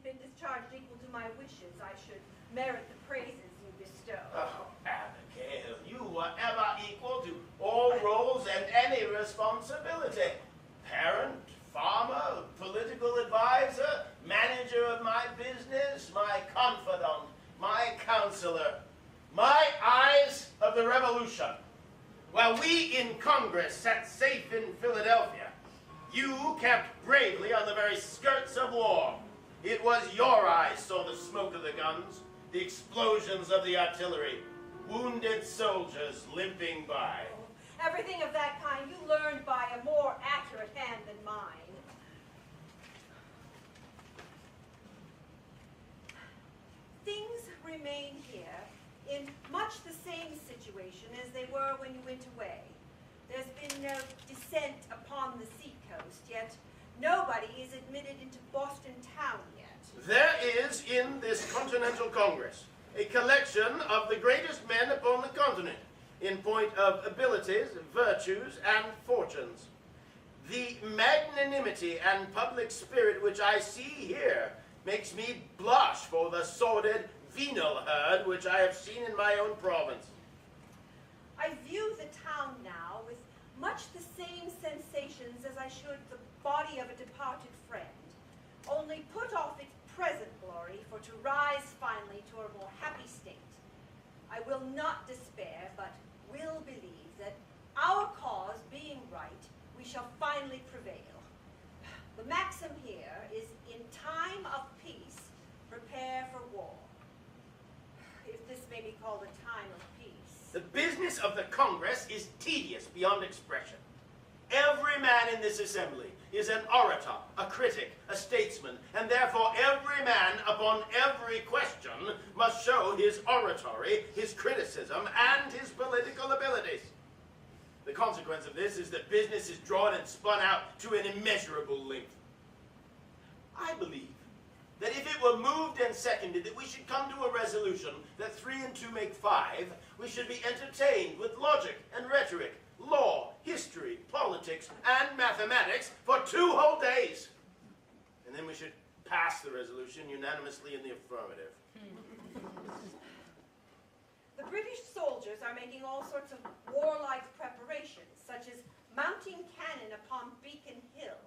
having been discharged equal to my wishes, I should merit the praises you bestow. Oh, Abigail, you were ever equal to all roles and any responsibility. Parent, farmer, political advisor, manager of my business, my confidant, my counselor, my eyes of the revolution. While we in Congress sat safe in Philadelphia, you kept bravely on the very skirts of war. It was your eyes saw the smoke of the guns, the explosions of the artillery, wounded soldiers limping by. Everything of that kind you learned by a more accurate hand than mine. Things remain here in much the same situation as they were when you went away. There's been no descent upon the seacoast, yet nobody is admitted into Boston town yet. There is in this Continental Congress a collection of the greatest men upon the continent in point of abilities, virtues, and fortunes. The magnanimity and public spirit which I see here makes me blush for the sordid venal herd which I have seen in my own province. I view the town now with much the same sensations as I should the body of a departed friend, only put off its present glory for to rise finally to a more happy state. I will not despair, but will believe that our cause being right, we shall finally prevail. The maxim here is, in time of peace, prepare for war. If this may be called a time of peace. The business of the Congress is tedious beyond expression. Every man in this assembly is an orator, a critic, a statesman, and therefore every man upon every question must show his oratory, his criticism, and his political abilities. The consequence of this is that business is drawn and spun out to an immeasurable length. I believe that if it were moved and seconded that we should come to a resolution that 3 and 2 make 5, we should be entertained with logic and rhetoric, law, history, politics, and mathematics for 2 whole days. And then we should pass the resolution unanimously in the affirmative. The British soldiers are making all sorts of warlike preparations, such as mounting cannon upon Beacon Hill,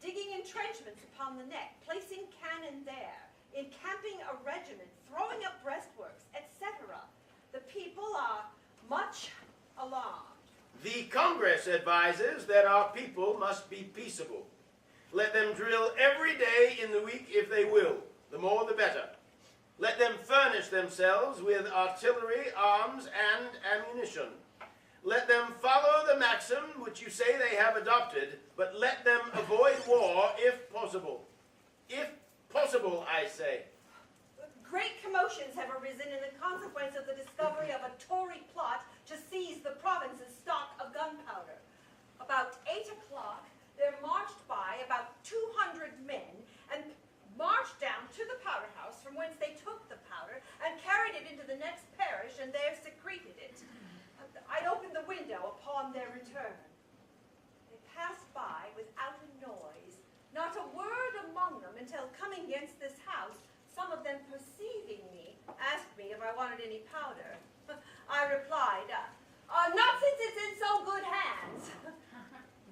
digging entrenchments upon the neck, placing cannon there, encamping a regiment, throwing up breastworks, etc. The people are much alarmed. The Congress advises that our people must be peaceable. Let them drill every day in the week if they will, the more the better. Let them furnish themselves with artillery, arms, and ammunition. Let them follow the maxim which you say they have adopted, but let them avoid war if possible. If possible, I say. Great commotions have arisen in the consequence of the discovery of a Tory plot to seize the province's stock of gunpowder. About 8 o'clock, there marched by about 200 men and marched down to the powder house from whence they took the powder and carried it into the next parish and there secreted it. I opened the window upon their return. They passed by without a noise, not a word among them, until coming against this house, some of them perceiving me, asked me if I wanted any powder. I replied, not since it's in so good hands.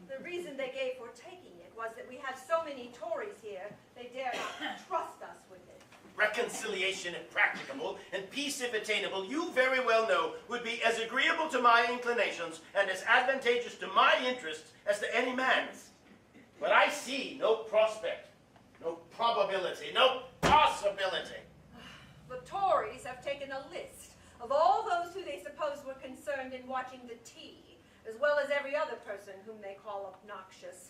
The reason they gave for taking it was that we have so many Tories here, they dare not trust us with it. Reconciliation if practicable, and peace if attainable, you very well know, would be as agreeable to my inclinations and as advantageous to my interests as to any man's. But I see no prospect, no probability, no possibility. The Tories have taken a list of all those who they suppose were concerned in watching the tea, as well as every other person whom they call obnoxious.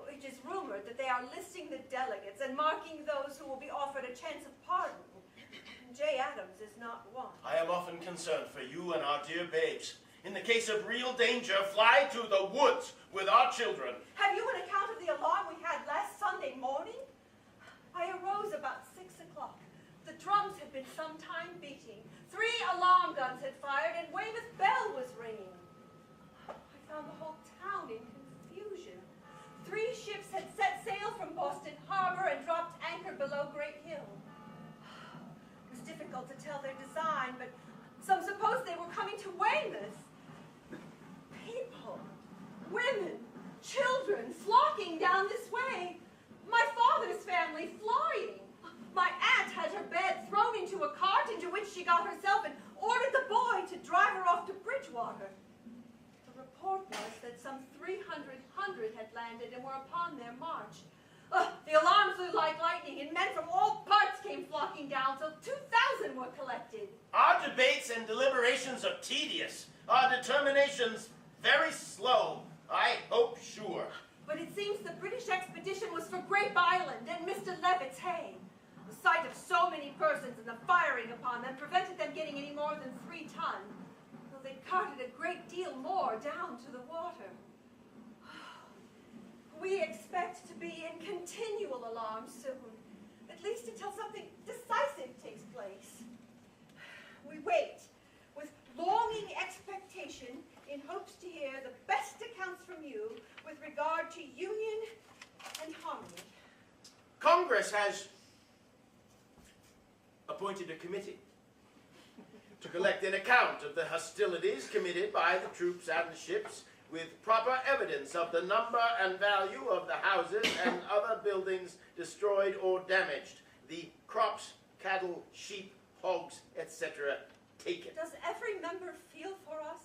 It is rumored that they are listing the delegates and marking those who will be offered a chance of pardon. J. Adams is not one. I am often concerned for you and our dear babes. In the case of real danger, fly to the woods with our children. Have you an account of the alarm we had last Sunday morning? I arose about 6 o'clock. The drums had been some time beating. 3 alarm guns had fired and Weymouth Bell was ringing. I found the whole town in confusion. 3 ships had set sail from Boston Harbor and dropped anchor below Great Hill. difficult to tell their design, but some supposed they were coming to Weymouth. People, women, children flocking down this way. My father's family flying. My aunt had her bed thrown into a cart into which she got herself and ordered the boy to drive her off to Bridgewater. The report was that some 300 had landed and were upon their march. The alarm flew like lightning, and men from all parts came flocking down, till 2,000 were collected. Our debates and deliberations are tedious, our determinations very slow, I hope sure. But it seems the British expedition was for Grape Island and Mr. Levitt's hay. The sight of so many persons and the firing upon them prevented them getting any more than 3 ton, though they carted a great deal more down to the water. We expect to be in continual alarm soon, at least until something decisive takes place. We wait with longing expectation in hopes to hear the best accounts from you with regard to union and harmony. Congress has appointed a committee to collect an account of the hostilities committed by the troops and the ships, with proper evidence of the number and value of the houses and other buildings destroyed or damaged, the crops, cattle, sheep, hogs, etc. taken. Does every member feel for us?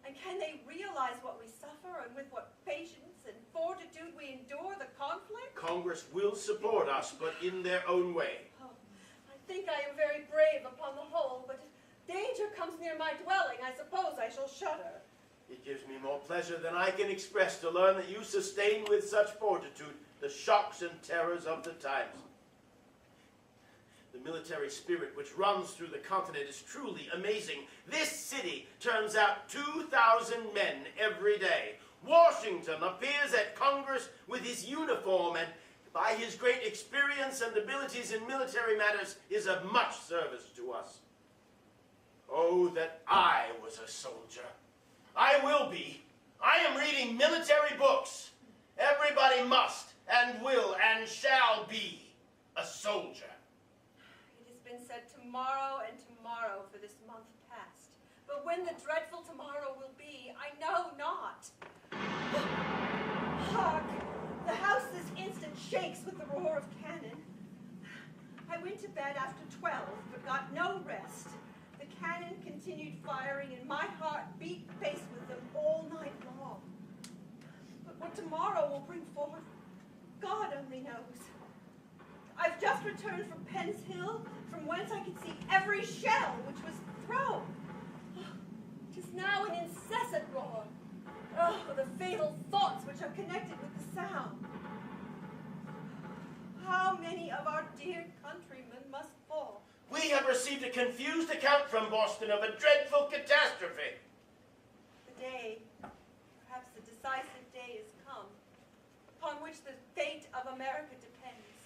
And can they realize what we suffer and with what patience and fortitude we endure the conflict? Congress will support us, but in their own way. Oh, I think I am very brave upon the whole, but if danger comes near my dwelling, I suppose I shall shudder. It gives me more pleasure than I can express to learn that you sustain with such fortitude the shocks and terrors of the times. The military spirit which runs through the continent is truly amazing. This city turns out 2,000 men every day. Washington appears at Congress with his uniform and by his great experience and abilities in military matters is of much service to us. Oh, that I was a soldier. I will be. I am reading military books. Everybody must and will and shall be a soldier. It has been said tomorrow and tomorrow for this month past. But when the dreadful tomorrow will be, I know not. Hark! The house this instant shakes with the roar of cannon. I went to bed after 12, but got no rest. The cannon continued firing, and my heart beat pace with them all night long. But what tomorrow will bring forth, God only knows. I've just returned from Penn's Hill, from whence I could see every shell which was thrown. It is now an incessant roar. Oh, the fatal thoughts which are connected with the sound. How many of our dear countrymen must fall? We have received a confused account from Boston of a dreadful catastrophe. The day, perhaps the decisive day is come, upon which the fate of America depends.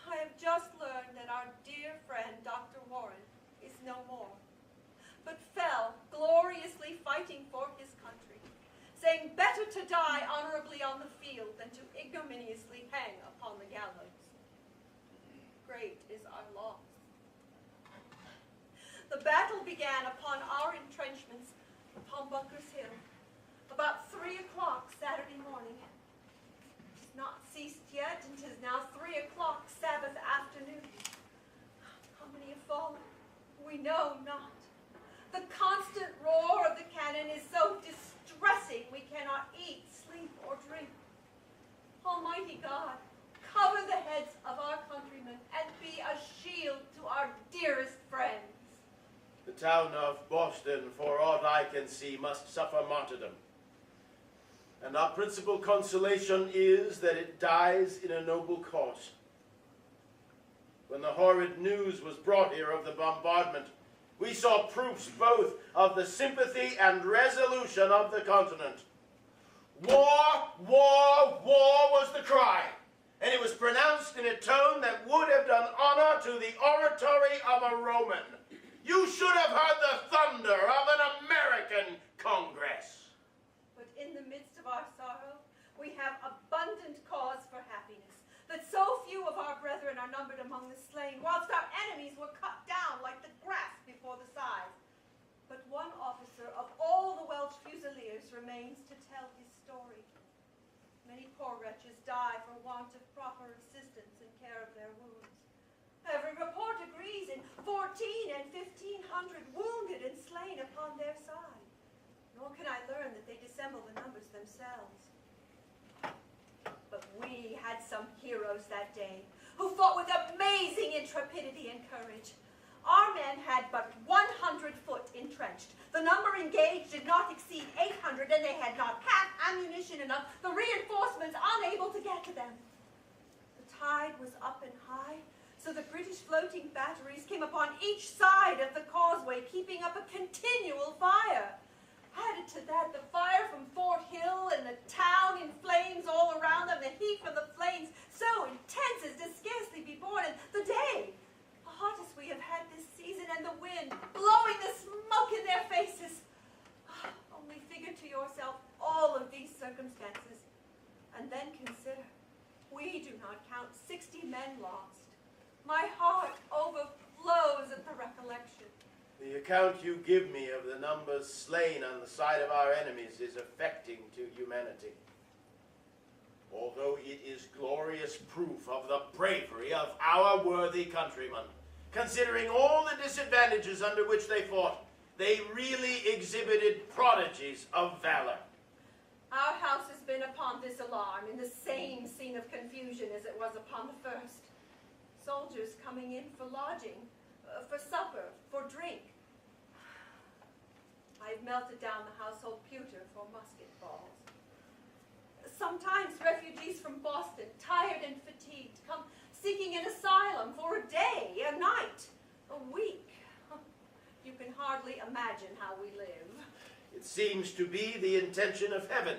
I have just learned that our dear friend, Dr. Warren, is no more, but fell gloriously fighting for his country, saying better to die honorably on the field than to ignominiously hang upon the gallows. Great is our loss. The battle began upon our entrenchments upon Bunker's Hill about 3 o'clock Saturday morning. It has not ceased yet, and 'tis now 3 o'clock Sabbath afternoon. How many have fallen? We know not. The constant roar of the cannon is so distressing we cannot eat, sleep, or drink. Almighty God, cover the heads of our countrymen and be a shield to our dearest friends. The town of Boston, for aught I can see, must suffer martyrdom. And our principal consolation is that it dies in a noble cause. When the horrid news was brought here of the bombardment, we saw proofs both of the sympathy and resolution of the continent. War, war, war was the cry, and it was pronounced in a tone that would have done honor to the oratory of a Roman. You should have heard the thunder of an American Congress. But in the midst of our sorrow, we have abundant cause for happiness, that so few of our brethren are numbered among the slain, whilst our enemies were cut down like leaves remains to tell his story. Many poor wretches die for want of proper assistance in care of their wounds. Every report agrees in 14 and 1,500 wounded and slain upon their side. Nor can I learn that they dissemble the numbers themselves. But we had some heroes that day who fought with amazing intrepidity and courage. Our men had but 100 foot entrenched. The number engaged did not exceed 800, and they had not half ammunition enough, the reinforcements unable to get to them. The tide was up and high, so the British floating batteries came upon each side of the causeway, keeping up a continual fire. Added to that, the fire from Fort Hill and the town in flames all around them, the heat from the flames so intense as to scarcely be borne, and the day, the hottest we have had this season, and the wind blowing the smoke in their faces. Only figure to yourself all of these circumstances, and then consider, we do not count 60 men lost. My heart overflows at the recollection. The account you give me of the numbers slain on the side of our enemies is affecting to humanity. Although it is glorious proof of the bravery of our worthy countrymen, considering all the disadvantages under which they fought, they really exhibited prodigies of valor. Our house has been upon this alarm in the same scene of confusion as it was upon the first. Soldiers coming in for lodging, for supper, for drink. I've melted down the household pewter for musket balls. Sometimes refugees from Boston, tired and fatigued, come seeking an asylum for a day, a night, a week. You can hardly imagine how we live. It seems to be the intention of heaven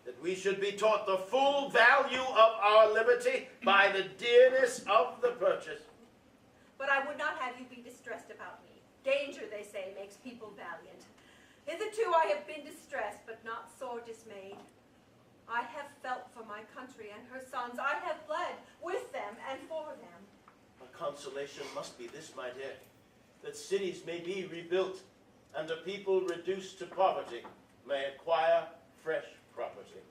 that we should be taught the full value of our liberty by the dearness of the purchase. But I would not have you be distressed about me. Danger, they say, makes people valiant. Hitherto I have been distressed, but not sore dismayed. I have felt for my country and her sons. I have bled with them and for them. A consolation must be this, my dear, that cities may be rebuilt and a people reduced to poverty may acquire fresh property.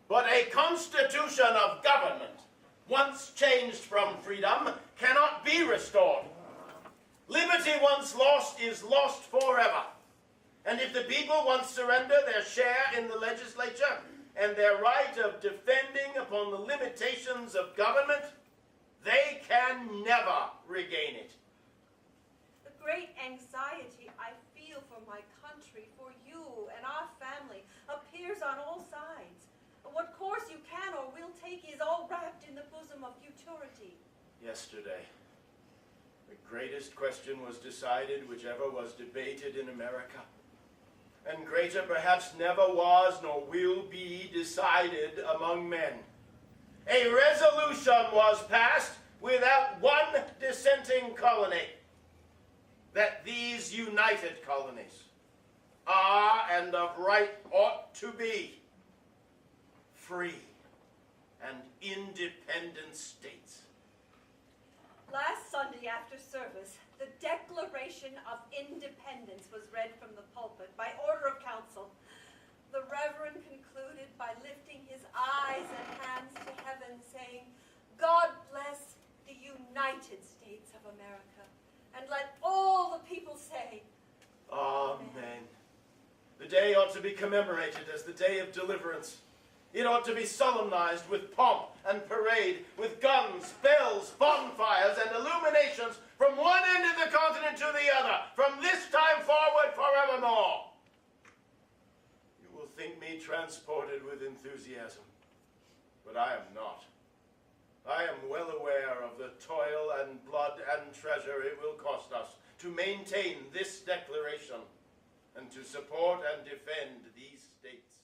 But a constitution of government, once changed from freedom, cannot be restored. Liberty once lost is lost forever. And if the people once surrender their share in the legislature and their right of defending upon the limitations of government, they can never regain it. The great anxiety I feel for my country, for you and our family, appears on all sides. What course you can or will take is all wrapped in the bosom of futurity. Yesterday, the greatest question was decided whichever was debated in America. And greater perhaps never was nor will be decided among men. A resolution was passed without one dissenting colony, that these united colonies are and of right ought to be free and independent states. Last Sunday after service, the Declaration of Independence was read from the pulpit by order of council. The Reverend concluded by lifting his eyes and hands to heaven, saying, "God bless the United States of America, and let all the people say, Amen." The day ought to be commemorated as the day of deliverance. It ought to be solemnized with pomp and parade, with guns, bells, bonfires, and illuminations from one end of the continent to the other, from this time forward forevermore. You will think me transported with enthusiasm, but I am not. I am well aware of the toil and blood and treasure it will cost us to maintain this declaration and to support and defend these states.